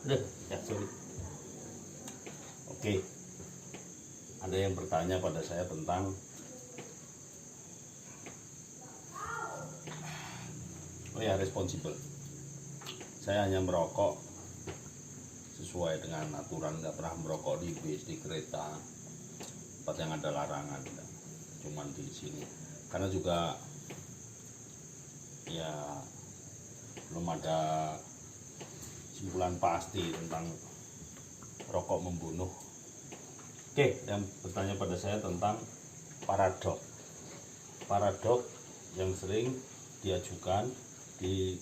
Ya, sorry. Oke, ada yang bertanya pada saya tentang responsible. Saya hanya merokok sesuai dengan aturan, nggak pernah merokok di bis, di kereta, tempat yang ada larangan. Cuman di sini, karena juga ya belum ada kesimpulan pasti tentang rokok membunuh. Oke, yang bertanya pada saya tentang paradok. Paradok yang sering diajukan di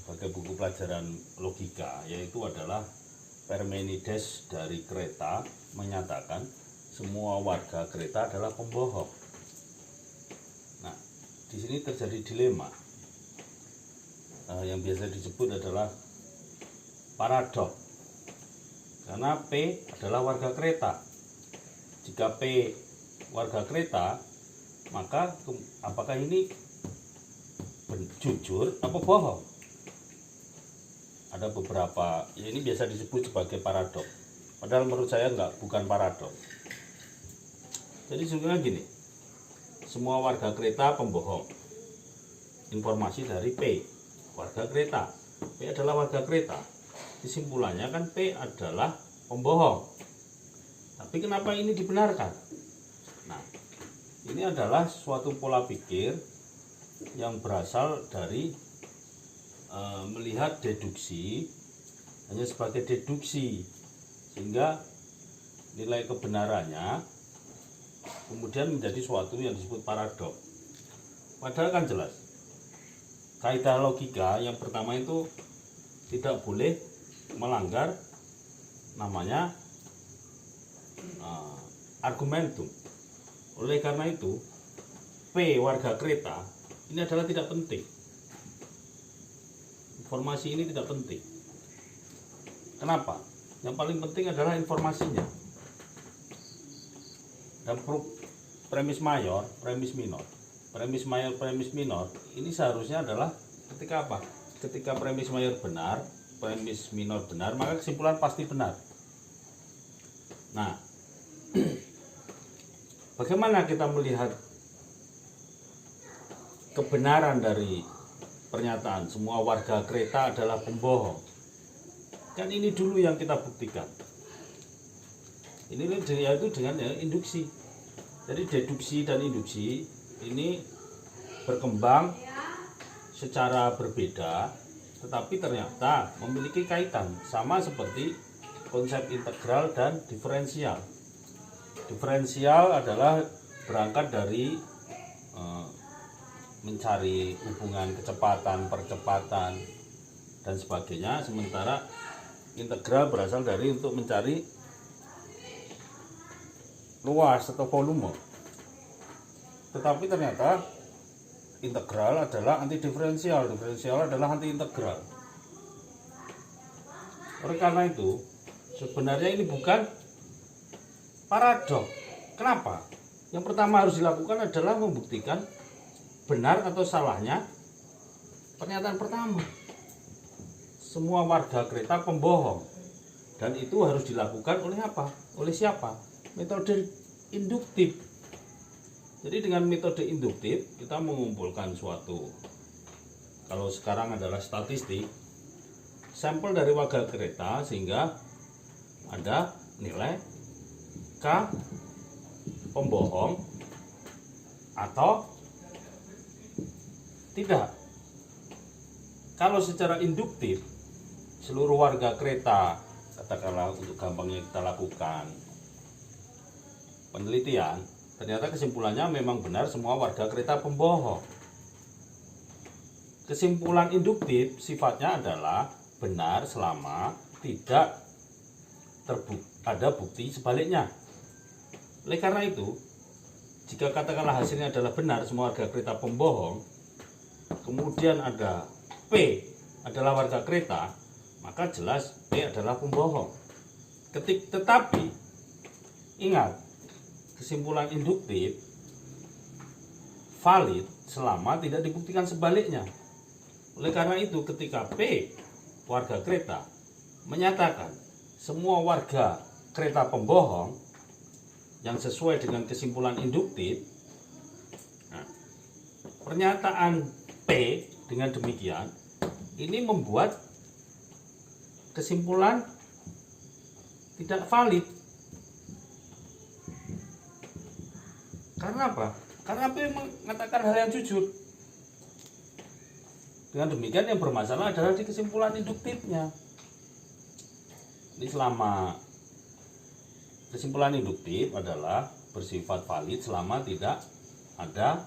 sebagai buku pelajaran logika, yaitu adalah Parmenides dari Kreta menyatakan semua warga Kreta adalah pembohong. Nah, di sini terjadi dilema yang biasa disebut adalah paradok, karena P adalah warga Kreta. Jika P warga Kreta, maka apakah ini jujur apa bohong? Ada beberapa, ya ini biasa disebut sebagai paradok, padahal menurut saya bukan paradok. Jadi sebenarnya gini, semua warga Kreta pembohong. Informasi dari P, warga Kreta. P adalah warga Kreta. Kesimpulannya kan P adalah pembohong. Tapi kenapa ini dibenarkan? Nah, ini adalah suatu pola pikir yang berasal dari melihat deduksi hanya sebagai deduksi, sehingga nilai kebenarannya kemudian menjadi suatu yang disebut paradok. Padahal kan jelas kaidah logika yang pertama itu tidak boleh melanggar namanya argumentum. Oleh karena itu P warga Kreta ini adalah tidak penting. Informasi ini tidak penting. Kenapa? Yang paling penting adalah informasinya. Dan premis mayor, premis minor. Premis mayor, premis minor ini seharusnya adalah ketika apa? Ketika premis mayor benar, premis minor benar, maka kesimpulan pasti benar. Nah, bagaimana kita melihat kebenaran dari pernyataan semua warga Kreta adalah pembohong? Kan ini dulu yang kita buktikan. Ini yaitu dengan induksi. Jadi deduksi dan induksi ini berkembang secara berbeda, tetapi ternyata memiliki kaitan, sama seperti konsep integral dan diferensial. Diferensial adalah berangkat dari mencari hubungan kecepatan, percepatan, dan sebagainya, sementara integral berasal dari untuk mencari luas atau volume. Tetapi ternyata integral adalah anti diferensial, diferensial adalah anti integral. Oleh karena itu sebenarnya ini bukan paradok. Kenapa? Yang pertama harus dilakukan adalah membuktikan benar atau salahnya pernyataan pertama. Semua warga Kreta pembohong. Dan itu harus dilakukan oleh apa? Oleh siapa? Metode induktif. Jadi dengan metode induktif kita mengumpulkan suatu, kalau sekarang adalah statistik, sampel dari warga Kreta, sehingga ada nilai K pembohong atau tidak. Kalau secara induktif seluruh warga Kreta, katakanlah untuk gampangnya kita lakukan penelitian, ternyata kesimpulannya memang benar semua warga Kreta pembohong. Kesimpulan induktif sifatnya adalah benar selama tidak ada bukti sebaliknya. Oleh karena itu, jika katakanlah hasilnya adalah benar semua warga Kreta pembohong, kemudian ada P adalah warga Kreta, maka jelas P adalah pembohong. Tetapi ingat, kesimpulan induktif valid selama tidak dibuktikan sebaliknya. Oleh karena itu ketika P warga kereta menyatakan semua warga kereta pembohong yang sesuai dengan kesimpulan induktif, nah, pernyataan P dengan demikian ini membuat kesimpulan tidak valid. Karena apa? Karena P mengatakan hal yang jujur. Dengan demikian yang bermasalah adalah di kesimpulan induktifnya. Ini selama kesimpulan induktif adalah bersifat valid selama tidak ada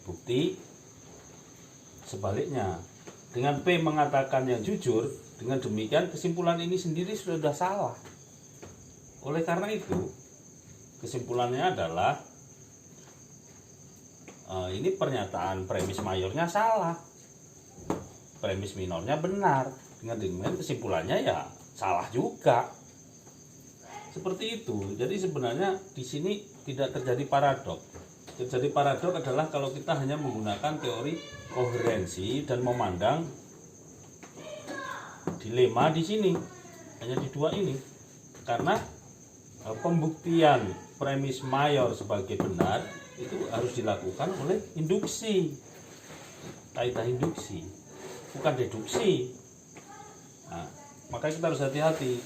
bukti sebaliknya. Dengan P mengatakan yang jujur, dengan demikian kesimpulan ini sendiri sudah salah. Oleh karena itu, kesimpulannya adalah ini pernyataan premis mayornya salah, premis minornya benar. Dengan demikian kesimpulannya ya salah juga. Seperti itu. Jadi sebenarnya di sini tidak terjadi paradok. Terjadi paradok adalah kalau kita hanya menggunakan teori koherensi dan memandang dilema di sini, hanya di dua ini. Karena pembuktian premis mayor sebagai benar itu harus dilakukan oleh induksi, kaidah induksi, bukan deduksi. Nah, maka kita harus hati-hati.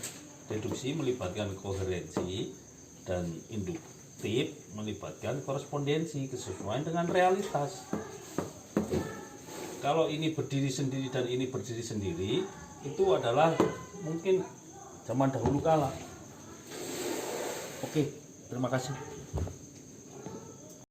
Deduksi melibatkan koherensi dan induktif melibatkan korespondensi, kesesuaian dengan realitas. Kalau ini berdiri sendiri dan ini berdiri sendiri, itu adalah mungkin zaman dahulu kala. Oke, terima kasih.